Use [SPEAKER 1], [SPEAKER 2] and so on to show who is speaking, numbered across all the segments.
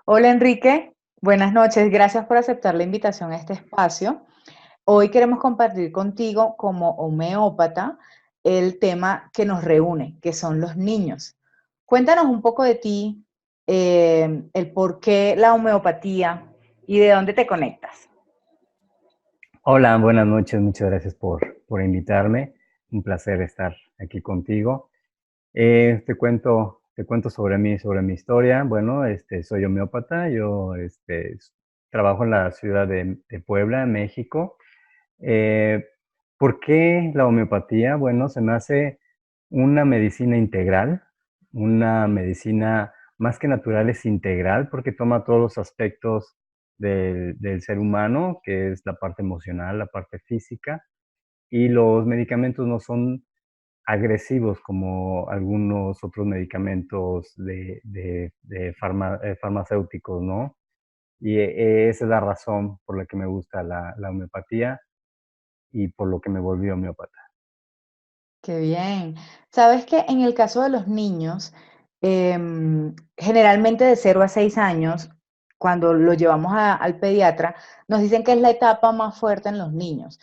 [SPEAKER 1] Hola Enrique, buenas noches. Gracias por aceptar la invitación a este espacio. Hoy queremos compartir contigo como homeópata el tema que nos reúne, que son los niños. Cuéntanos un poco de ti, el por qué la homeopatía y de dónde te conectas.
[SPEAKER 2] Hola, buenas noches, muchas gracias por invitarme. Un placer estar aquí contigo. Te cuento sobre mi historia. Bueno, soy homeópata, yo trabajo en la ciudad de Puebla, México. Eh, ¿Por qué la homeopatía? Bueno, se me hace una medicina integral, una medicina más que natural, es integral porque toma todos los aspectos del ser humano, que es la parte emocional, la parte física, y los medicamentos no son agresivos como algunos otros medicamentos de farmacéuticos, ¿no? Y esa es la razón por la que me gusta la homeopatía y por lo que me volví homeópata.
[SPEAKER 1] Qué bien. Sabes que en el caso de los niños, generalmente de 0 a 6 años, cuando lo llevamos al pediatra, nos dicen que es la etapa más fuerte en los niños,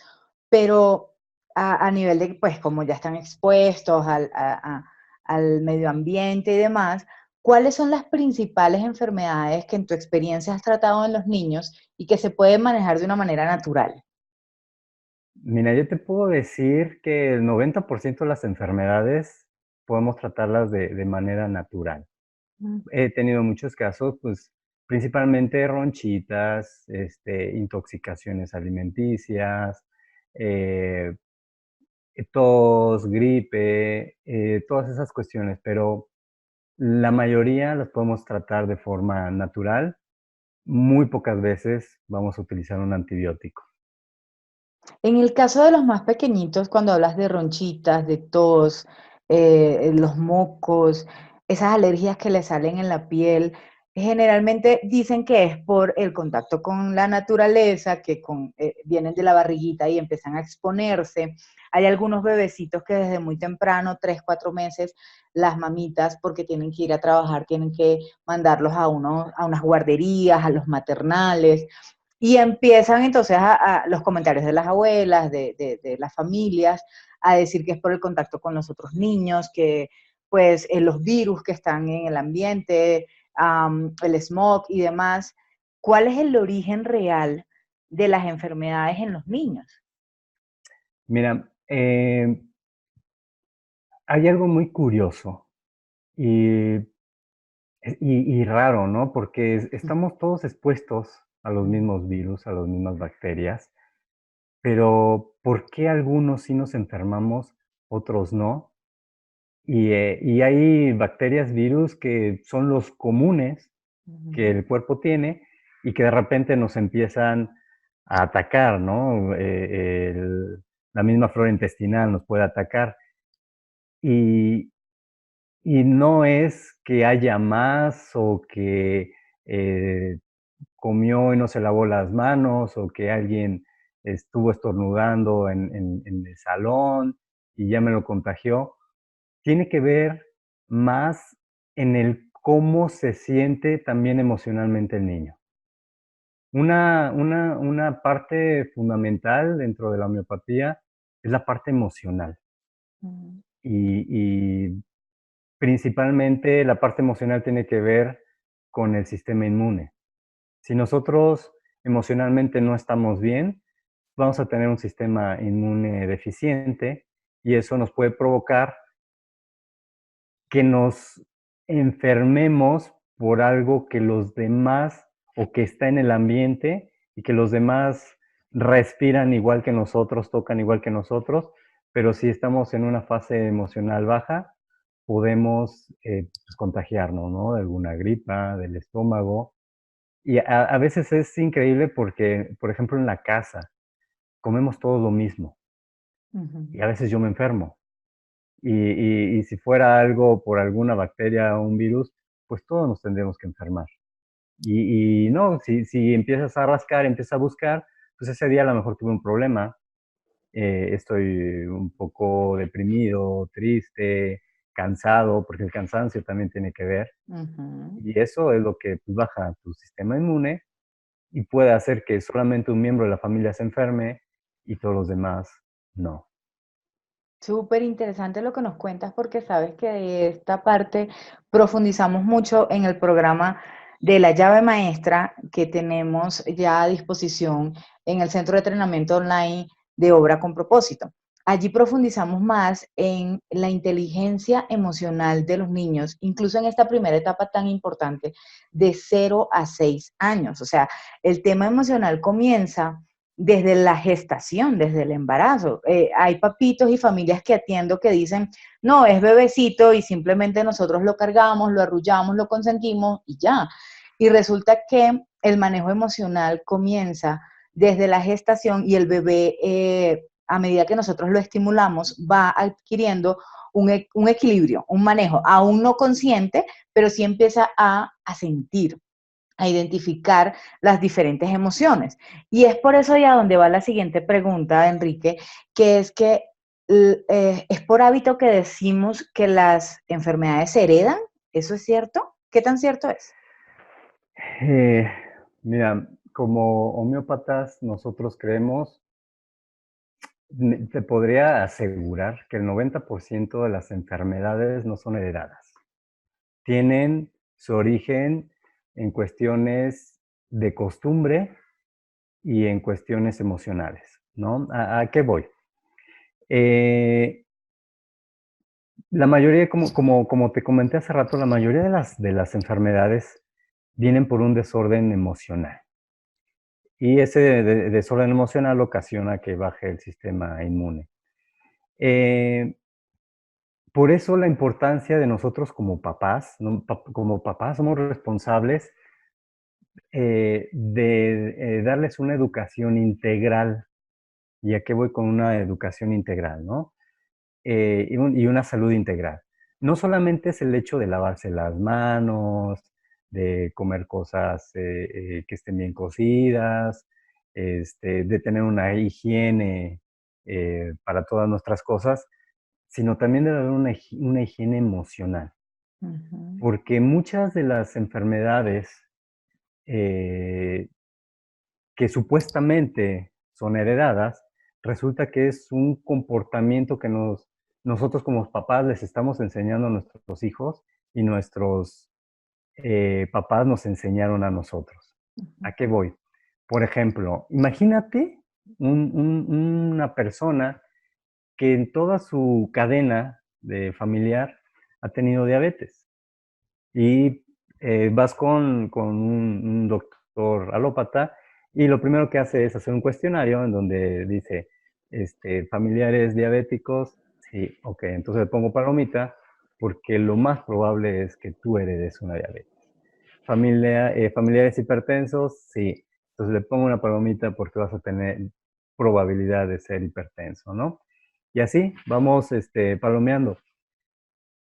[SPEAKER 1] pero a nivel de, pues como ya están expuestos al medio ambiente y demás, ¿cuáles son las principales enfermedades que en tu experiencia has tratado en los niños y que se pueden manejar de una manera natural?
[SPEAKER 2] Mira, yo te puedo decir que el 90% de las enfermedades podemos tratarlas de manera natural. He tenido muchos casos, pues, principalmente ronchitas, intoxicaciones alimenticias, eh, tos, gripe, todas esas cuestiones, pero la mayoría las podemos tratar de forma natural. Muy pocas veces vamos a utilizar un antibiótico.
[SPEAKER 1] En el caso de los más pequeñitos, cuando hablas de ronchitas, de tos, los mocos, esas alergias que le salen en la piel, generalmente dicen que es por el contacto con la naturaleza, vienen de la barriguita y empiezan a exponerse. Hay algunos bebecitos que desde muy temprano, 3, 4 meses, las mamitas, porque tienen que ir a trabajar, tienen que mandarlos a unas guarderías, a los maternales. Y empiezan entonces a los comentarios de las abuelas, de las familias, a decir que es por el contacto con los otros niños, que pues los virus que están en el ambiente, el smog y demás. ¿Cuál es el origen real de las enfermedades en los niños?
[SPEAKER 2] Mira, hay algo muy curioso y y raro, ¿no? Porque estamos todos expuestos a los mismos virus, a las mismas bacterias, pero ¿por qué algunos sí nos enfermamos, otros no? Y hay bacterias, virus que son los comunes que el cuerpo tiene y que de repente nos empiezan a atacar, ¿no? La misma flora intestinal nos puede atacar. Y, y no es que haya más o que eh, comió y no se lavó las manos, o que alguien estuvo estornudando en el salón y ya me lo contagió. Tiene que ver más en el cómo se siente también emocionalmente el niño. Una parte fundamental dentro de la homeopatía es la parte emocional,
[SPEAKER 1] Ujú.
[SPEAKER 2] y principalmente la parte emocional tiene que ver con el sistema inmune. Si nosotros emocionalmente no estamos bien, vamos a tener un sistema inmune deficiente y eso nos puede provocar que nos enfermemos por algo que los demás o que está en el ambiente y que los demás respiran igual que nosotros, tocan igual que nosotros, pero si estamos en una fase emocional baja, podemos pues, contagiarnos, ¿no? De alguna gripa, del estómago. Y a veces es increíble porque, por ejemplo, en la casa comemos todos lo mismo
[SPEAKER 1] Ujú.
[SPEAKER 2] y a veces yo me enfermo. Y si fuera algo por alguna bacteria o un virus, pues todos nos tendríamos que enfermar. Y no, si empiezas a rascar, empiezas a buscar, pues ese día a lo mejor tuve un problema, estoy un poco deprimido, triste, cansado, porque el cansancio también tiene que ver,
[SPEAKER 1] Ujú.
[SPEAKER 2] y eso es lo que pues, baja tu sistema inmune y puede hacer que solamente un miembro de la familia se enferme y todos los demás no.
[SPEAKER 1] Súper interesante lo que nos cuentas porque sabes que de esta parte profundizamos mucho en el programa de la llave maestra que tenemos ya a disposición en el Centro de Entrenamiento Online de Obra con Propósito. Allí profundizamos más en la inteligencia emocional de los niños, incluso en esta primera etapa tan importante de 0 a 6 años. O sea, el tema emocional comienza desde la gestación, desde el embarazo. Hay papitos y familias que atiendo que dicen, no, es bebecito y simplemente nosotros lo cargamos, lo arrullamos, lo consentimos y ya. Y resulta que el manejo emocional comienza desde la gestación y el bebé, a medida que nosotros lo estimulamos, va adquiriendo un equilibrio, un manejo, aún no consciente, pero sí empieza a sentir, a identificar las diferentes emociones. Y es por eso ya donde va la siguiente pregunta, Enrique, que es que es por hábito que decimos que las enfermedades se heredan. ¿Eso es cierto? ¿Qué tan cierto es?
[SPEAKER 2] Eh, Mira, como homeópatas nosotros creemos, te podría asegurar que el 90% de las enfermedades no son heredadas. Tienen su origen en cuestiones de costumbre y en cuestiones emocionales, ¿no? ¿A qué voy? Eh, la mayoría, como te comenté hace rato, la mayoría de las enfermedades vienen por un desorden emocional. Y ese desorden emocional ocasiona que baje el sistema inmune. Eh, por eso la importancia de nosotros como papás, ¿no? Como papás somos responsables de darles una educación integral. ¿Y a qué voy con una educación integral, no? Y una salud integral. No solamente es el hecho de lavarse las manos, de comer cosas que estén bien cocidas, de tener una higiene para todas nuestras cosas, sino también de haber una higiene emocional.
[SPEAKER 1] Ujú,
[SPEAKER 2] Porque muchas de las enfermedades eh, que supuestamente son heredadas, resulta que es un comportamiento que nosotros como papás les estamos enseñando a nuestros hijos y nuestros papás nos enseñaron a nosotros.
[SPEAKER 1] ujú,
[SPEAKER 2] ¿A qué voy? Por ejemplo, imagínate una persona que en toda su cadena de familiar ha tenido diabetes y vas con un doctor alópata y lo primero que hace es hacer un cuestionario en donde dice, familiares diabéticos, sí, ok, entonces le pongo palomita porque lo más probable es que tú heredes una diabetes. Familiares hipertensos, sí, entonces le pongo una palomita porque vas a tener probabilidad de ser hipertenso, ¿no? Y así vamos palomeando,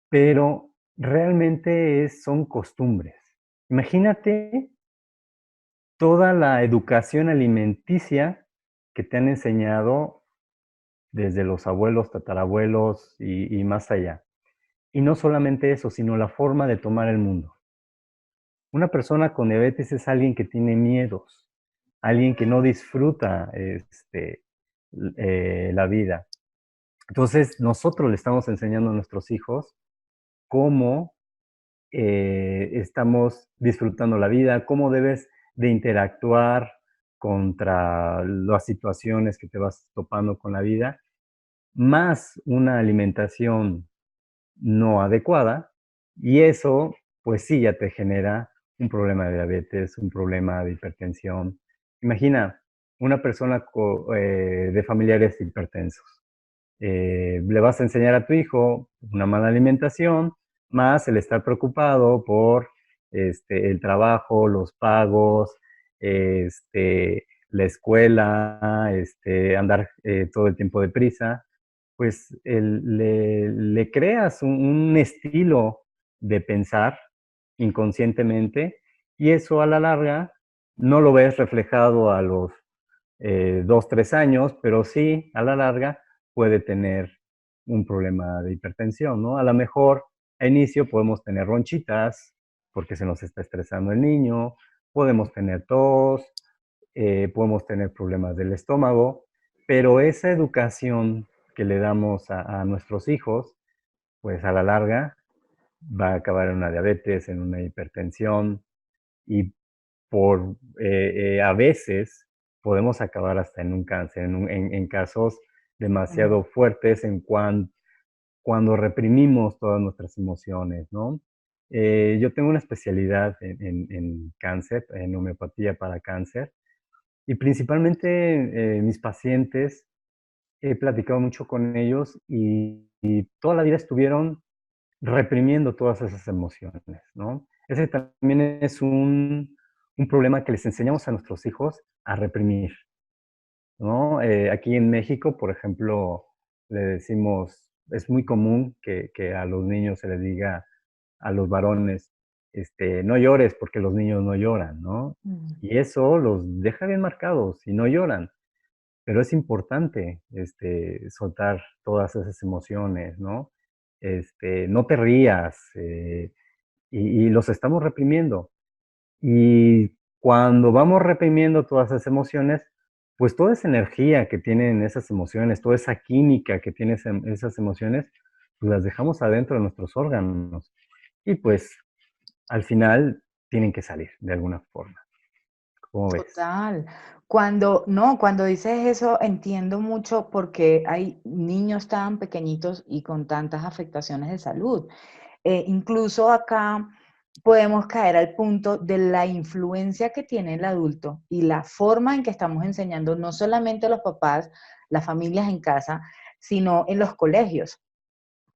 [SPEAKER 2] pero realmente son costumbres. Imagínate toda la educación alimenticia que te han enseñado desde los abuelos, tatarabuelos y más allá. Y no solamente eso, sino la forma de tomar el mundo. Una persona con diabetes es alguien que tiene miedos, alguien que no disfruta la vida. Entonces, nosotros le estamos enseñando a nuestros hijos cómo estamos disfrutando la vida, cómo debes de interactuar contra las situaciones que te vas topando con la vida, más una alimentación no adecuada, y eso, pues sí, ya te genera un problema de diabetes, un problema de hipertensión. Imagina una persona de familiares hipertensos. Le vas a enseñar a tu hijo una mala alimentación, más el estar preocupado por el trabajo, los pagos, la escuela, andar todo el tiempo deprisa, pues le creas un estilo de pensar inconscientemente y eso a la larga no lo ves reflejado a los 2, 3 años, pero sí a la larga puede tener un problema de hipertensión, ¿no? A lo mejor a inicio podemos tener ronchitas porque se nos está estresando el niño, podemos tener tos, podemos tener problemas del estómago, pero esa educación que le damos a nuestros hijos, pues a la larga va a acabar en una diabetes, en una hipertensión y a veces podemos acabar hasta en un cáncer, en casos
[SPEAKER 1] Mm,
[SPEAKER 2] demasiado fuertes cuando reprimimos todas nuestras emociones, ¿no? Yo tengo una especialidad en cáncer, en homeopatía para cáncer, y principalmente mis pacientes, he platicado mucho con ellos y toda la vida estuvieron reprimiendo todas esas emociones, ¿no? Ese también es un problema que les enseñamos a nuestros hijos a reprimir, ¿no? Aquí en México, por ejemplo, le decimos, es muy común que a los niños se les diga, a los varones, no llores porque los niños no lloran, ¿no?
[SPEAKER 1] mm.
[SPEAKER 2] Y eso los deja bien marcados y no lloran. Pero es importante, soltar todas esas emociones, ¿no? No te rías, y los estamos reprimiendo. Y cuando vamos reprimiendo todas esas emociones, pues toda esa energía que tienen esas emociones, toda esa química que tienen esas emociones, pues las dejamos adentro de nuestros órganos. Y pues al final tienen que salir de alguna forma. ¿Cómo ves?
[SPEAKER 1] Total. Cuando, no, cuando dices eso entiendo mucho porque hay niños tan pequeñitos y con tantas afectaciones de salud. Incluso acá podemos caer al punto de la influencia que tiene el adulto y la forma en que estamos enseñando no solamente a los papás, las familias en casa, sino en los colegios,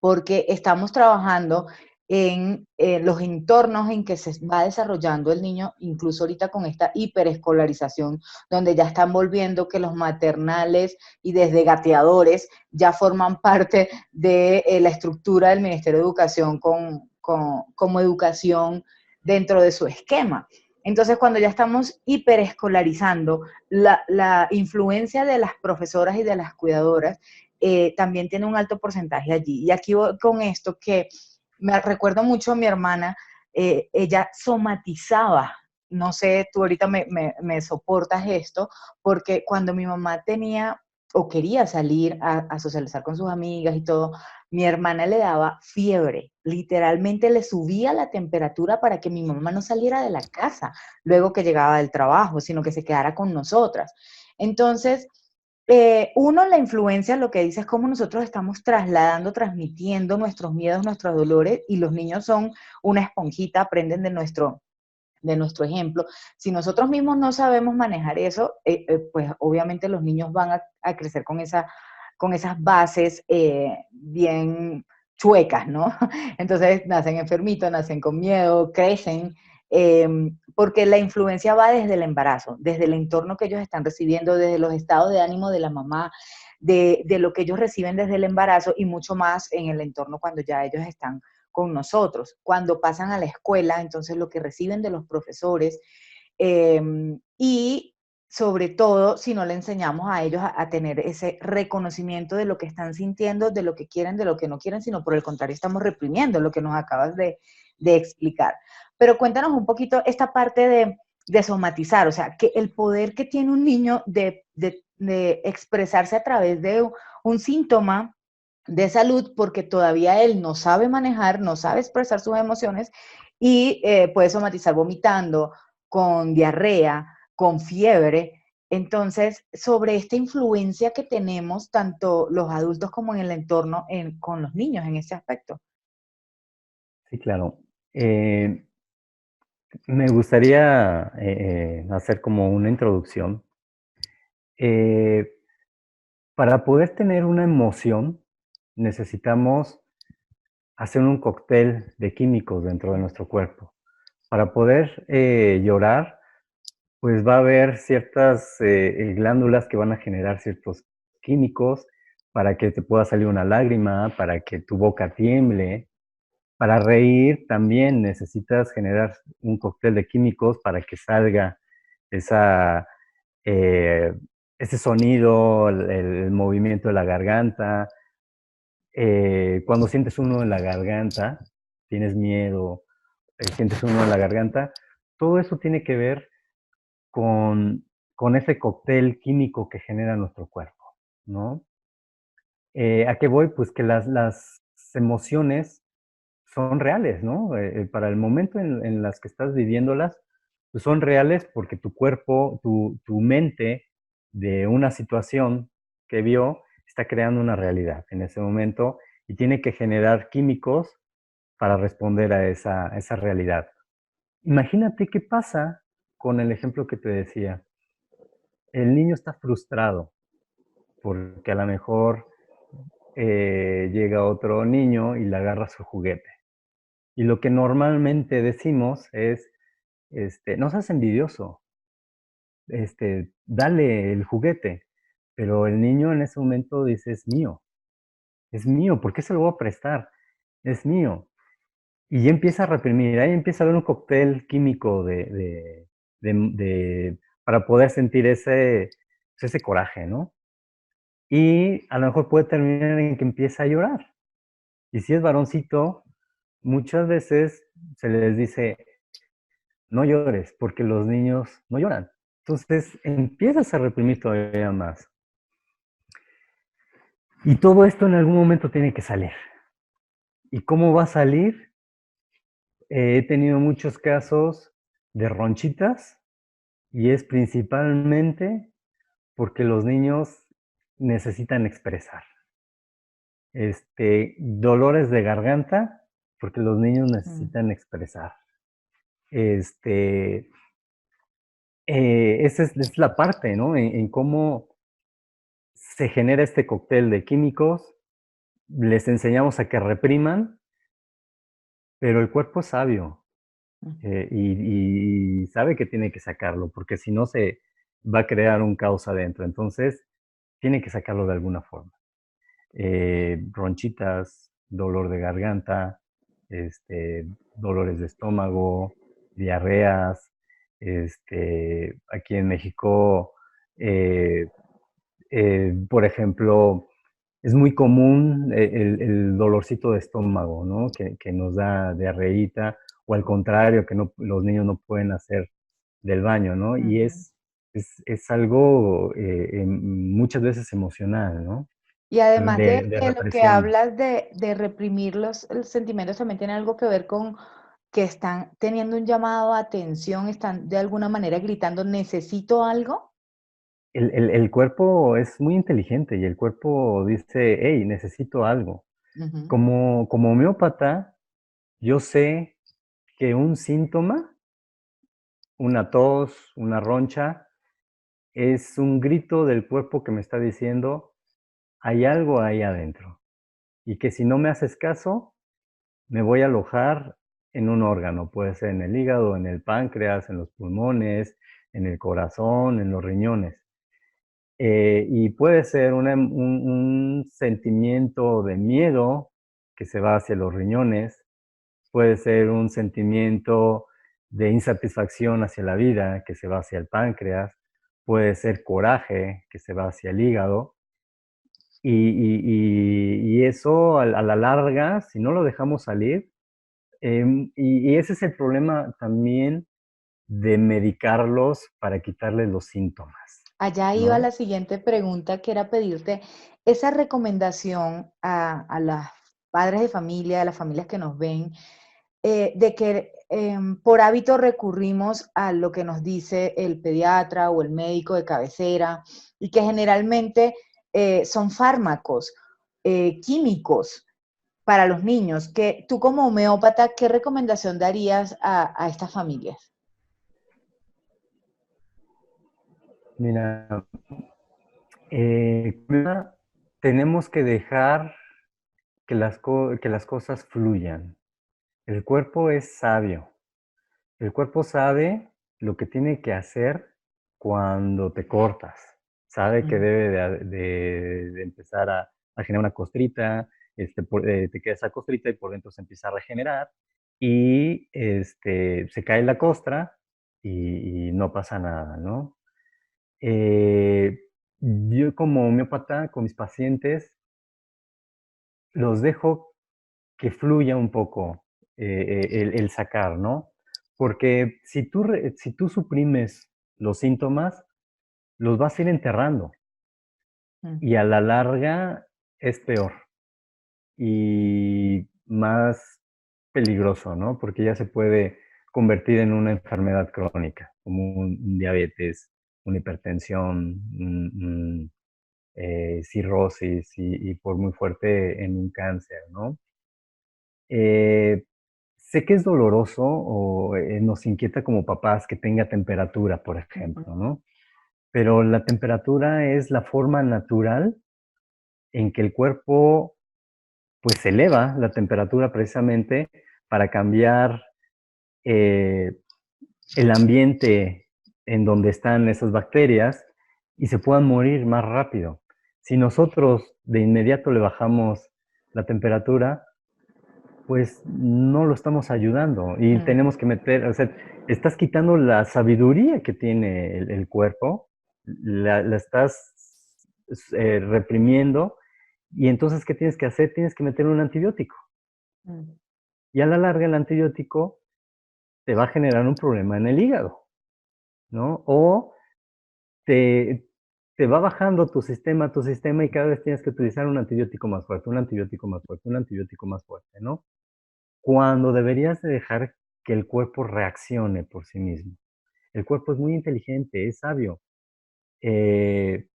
[SPEAKER 1] porque estamos trabajando en los entornos en que se va desarrollando el niño, incluso ahorita con esta hiperescolarización, donde ya están volviendo que los maternales y desde gateadores ya forman parte de la estructura del Ministerio de Educación como educación dentro de su esquema. Entonces, cuando ya estamos hiperescolarizando, la influencia de las profesoras y de las cuidadoras también tiene un alto porcentaje allí. Y aquí voy con esto que me recuerdo mucho a mi hermana, ella somatizaba, no sé, tú ahorita me soportas esto, porque cuando mi mamá tenía o quería salir a socializar con sus amigas y todo, mi hermana le daba fiebre, literalmente le subía la temperatura para que mi mamá no saliera de la casa luego que llegaba del trabajo, sino que se quedara con nosotras. Entonces, uno, la influencia, lo que dice es cómo nosotros estamos trasladando, transmitiendo nuestros miedos, nuestros dolores, y los niños son una esponjita, aprenden de nuestro ejemplo. Si nosotros mismos no sabemos manejar eso, pues obviamente los niños van a crecer con esas bases bien chuecas, ¿no? Entonces nacen enfermitos, nacen con miedo, crecen, eh, porque la influencia va desde el embarazo, desde el entorno que ellos están recibiendo, desde los estados de ánimo de la mamá, de lo que ellos reciben desde el embarazo y mucho más en el entorno cuando ya ellos están con nosotros. Cuando pasan a la escuela, entonces lo que reciben de los profesores eh, y sobre todo si no le enseñamos a ellos a tener ese reconocimiento de lo que están sintiendo, de lo que quieren, de lo que no quieren, sino por el contrario estamos reprimiendo lo que nos acabas de explicar. Pero cuéntanos un poquito esta parte de somatizar, o sea, que el poder que tiene un niño de expresarse a través de un síntoma de salud porque todavía él no sabe manejar, no sabe expresar sus emociones y puede somatizar vomitando, con diarrea, con fiebre. Entonces, sobre esta influencia que tenemos tanto los adultos como en el entorno con los niños en ese aspecto.
[SPEAKER 2] Sí, claro. Me gustaría hacer como una introducción. Eh, para poder tener una emoción, necesitamos hacer un cóctel de químicos dentro de nuestro cuerpo. Para poder llorar, pues va a haber ciertas glándulas que van a generar ciertos químicos para que te pueda salir una lágrima, para que tu boca tiemble. Para reír también necesitas generar un cóctel de químicos para que salga esa, eh, ese sonido, el movimiento de la garganta. Cuando sientes uno en la garganta, tienes miedo, sientes uno en la garganta, todo eso tiene que ver con, con ese cóctel químico que genera nuestro cuerpo, ¿no? ¿A qué voy? Pues que las emociones son reales, ¿no? Para el momento en las que estás viviéndolas, pues son reales porque tu cuerpo, tu mente de una situación que vio está creando una realidad en ese momento y tiene que generar químicos para responder a esa realidad. Imagínate qué pasa con el ejemplo que te decía. El niño está frustrado porque a lo mejor llega otro niño y le agarra su juguete. Y lo que normalmente decimos es, no seas envidioso, dale el juguete. Pero el niño en ese momento dice, es mío, ¿por qué se lo voy a prestar? Es mío. Y ya empieza a reprimir, ahí empieza a haber un cóctel químico para poder sentir ese coraje, ¿no? Y a lo mejor puede terminar en que empieza a llorar. Y si es varoncito, muchas veces se les dice, no llores, porque los niños no lloran. Entonces empiezas a reprimir todavía más. Y todo esto en algún momento tiene que salir. ¿Y cómo va a salir? He tenido muchos casos de ronchitas y es principalmente porque los niños necesitan expresar. Dolores de garganta porque los niños
[SPEAKER 1] Mm,
[SPEAKER 2] necesitan expresar. Este, esa es la parte, ¿no? En cómo se genera este cóctel de químicos, les enseñamos a que repriman, pero el cuerpo es sabio
[SPEAKER 1] mm.
[SPEAKER 2] y sabe que tiene que sacarlo, porque si no se va a crear un caos adentro. Entonces, tiene que sacarlo de alguna forma. Ronchitas, dolor de garganta, dolores de estómago, diarreas. Aquí en México, eh, por ejemplo, es muy común el dolorcito de estómago, ¿no? Que nos da diarreíta, o al contrario, que no, los niños no pueden hacer del baño, ¿no? Y
[SPEAKER 1] Ujú.
[SPEAKER 2] es algo muchas veces emocional, ¿no?
[SPEAKER 1] Y además
[SPEAKER 2] De
[SPEAKER 1] de lo que
[SPEAKER 2] represión.
[SPEAKER 1] hablas de reprimir los sentimientos, también tiene algo que ver con que están teniendo un llamado a atención, están de alguna manera gritando, necesito algo.
[SPEAKER 2] El cuerpo es muy inteligente y el cuerpo dice, hey, necesito algo.
[SPEAKER 1] Ujú,
[SPEAKER 2] Como homeópata, yo sé que un síntoma, una tos, una roncha, es un grito del cuerpo que me está diciendo, hay algo ahí adentro. Y que si no me haces caso, me voy a alojar en un órgano, puede ser en el hígado, en el páncreas, en los pulmones, en el corazón, en los riñones. Y puede ser un sentimiento de miedo que se va hacia los riñones, puede ser un sentimiento de insatisfacción hacia la vida que se va hacia el páncreas, puede ser coraje que se va hacia el hígado. Y eso a la larga, si no lo dejamos salir, y ese es el problema también de medicarlos para quitarles los síntomas,
[SPEAKER 1] allá iba
[SPEAKER 2] ¿no?
[SPEAKER 1] la siguiente pregunta, que era pedirte esa recomendación a las padres de familia, a las familias que nos ven, de que por hábito recurrimos a lo que nos dice el pediatra o el médico de cabecera y que generalmente son fármacos químicos para los niños. Que tú como homeópata, ¿qué recomendación darías a estas familias?
[SPEAKER 2] Mira, primero tenemos que dejar que las cosas fluyan. El cuerpo es sabio. El cuerpo sabe lo que tiene que hacer cuando te cortas. Sabe que
[SPEAKER 1] Mm.
[SPEAKER 2] debe de empezar a generar una costrita, te queda esa costrita y por dentro se empieza a regenerar y se cae la costra y no pasa nada, ¿no? Eh, yo como homeópata con mis pacientes los dejo que fluya un poco el sacar, ¿no? Porque si tú suprimes los síntomas, los vas a ir enterrando y a la larga es peor y más peligroso, ¿no? Porque ya se puede convertir en una enfermedad crónica, como un diabetes, una hipertensión, cirrosis y por muy fuerte en un cáncer, ¿no? Eh, sé que es doloroso o nos inquieta como papás que tenga temperatura, por
[SPEAKER 1] Ujú,
[SPEAKER 2] ejemplo, ¿no? Pero la temperatura es la forma natural en que el cuerpo pues eleva la temperatura precisamente para cambiar eh, el ambiente en donde están esas bacterias y se puedan morir más rápido. Si nosotros de inmediato le bajamos la temperatura, pues no lo estamos ayudando y
[SPEAKER 1] ujú,
[SPEAKER 2] tenemos que meter, o sea, estás quitando la sabiduría que tiene el cuerpo, la estás reprimiendo y entonces, ¿qué tienes que hacer? Tienes que meter un antibiótico
[SPEAKER 1] ujú,
[SPEAKER 2] y a la larga el antibiótico te va a generar un problema en el hígado, ¿no? O te, te va bajando tu sistema y cada vez tienes que utilizar un antibiótico más fuerte, un antibiótico más fuerte, un antibiótico más fuerte, ¿no? Cuando deberías de dejar que el cuerpo reaccione por sí mismo. El cuerpo es muy inteligente, es sabio. Eh,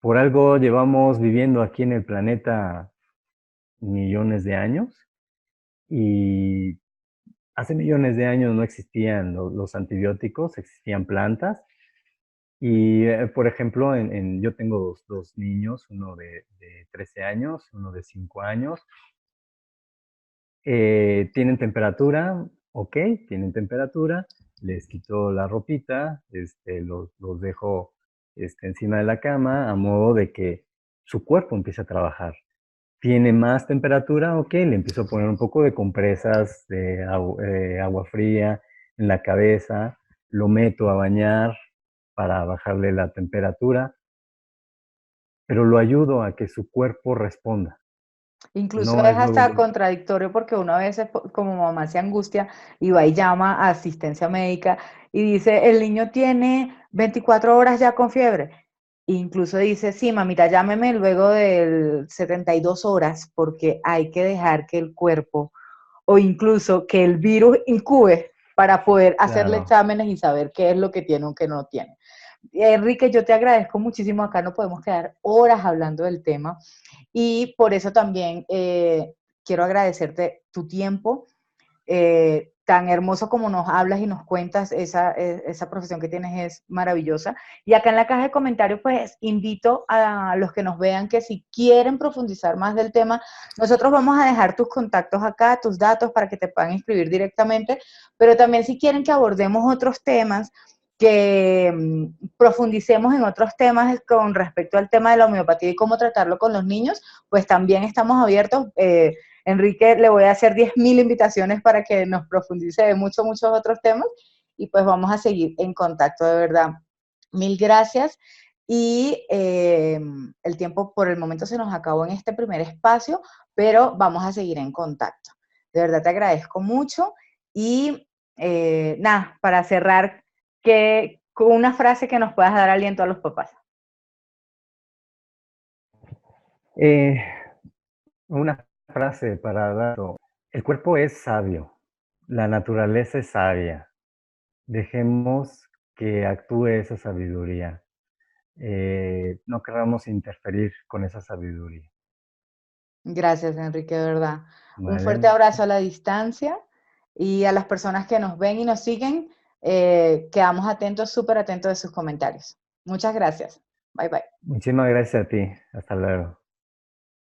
[SPEAKER 2] por algo llevamos viviendo aquí en el planeta millones de años y hace millones de años no existían los antibióticos, existían plantas. Y, por ejemplo, yo tengo dos niños, uno de 13 años, uno de 5 años. Tienen temperatura, ok, tienen temperatura, les quito la ropita, los dejo encima de la cama a modo de que su cuerpo empiece a trabajar. Tiene más temperatura, ok, le empiezo a poner un poco de compresas de agua fría en la cabeza, lo meto a bañar para bajarle la temperatura, pero lo ayudo a que su cuerpo responda.
[SPEAKER 1] incluso
[SPEAKER 2] No
[SPEAKER 1] es
[SPEAKER 2] es luego,
[SPEAKER 1] hasta contradictorio porque uno a veces como mamá se angustia y va y llama a asistencia médica y dice, el niño tiene 24 horas ya con fiebre. Incluso dice, sí, mamita, llámeme luego de 72 horas porque hay que dejar que el cuerpo o incluso que el virus incube para poder hacerle
[SPEAKER 2] claro,
[SPEAKER 1] exámenes y saber qué es lo que tiene o qué no tiene. Enrique, yo te agradezco muchísimo. Acá no podemos quedar horas hablando del tema y por eso también quiero agradecerte tu tiempo, tan hermoso como nos hablas y nos cuentas, esa profesión que tienes es maravillosa. Y acá en la caja de comentarios, pues invito a los que nos vean que si quieren profundizar más del tema, nosotros vamos a dejar tus contactos acá, tus datos para que te puedan inscribir directamente, pero también si quieren que abordemos otros temas, que profundicemos en otros temas con respecto al tema de la homeopatía y cómo tratarlo con los niños, pues también estamos abiertos. Enrique, le voy a hacer 10.000 invitaciones para que nos profundice de muchos otros temas y pues vamos a seguir en contacto, de verdad. Mil gracias y el tiempo por el momento se nos acabó en este primer espacio, pero vamos a seguir en contacto. De verdad te agradezco mucho y nada, para cerrar, con una frase que nos puedas dar aliento a los papás.
[SPEAKER 2] eh, una frase para dar. El cuerpo es sabio, la naturaleza es sabia. Dejemos que actúe esa sabiduría. No queramos interferir con esa sabiduría.
[SPEAKER 1] Gracias, Enrique, de verdad. Un fuerte
[SPEAKER 2] ¿Vale?
[SPEAKER 1] abrazo a la distancia y a las personas que nos ven y nos siguen, quedamos atentos, súper atentos de sus comentarios. Muchas gracias. Bye bye.
[SPEAKER 2] Muchísimas gracias a ti. Hasta luego.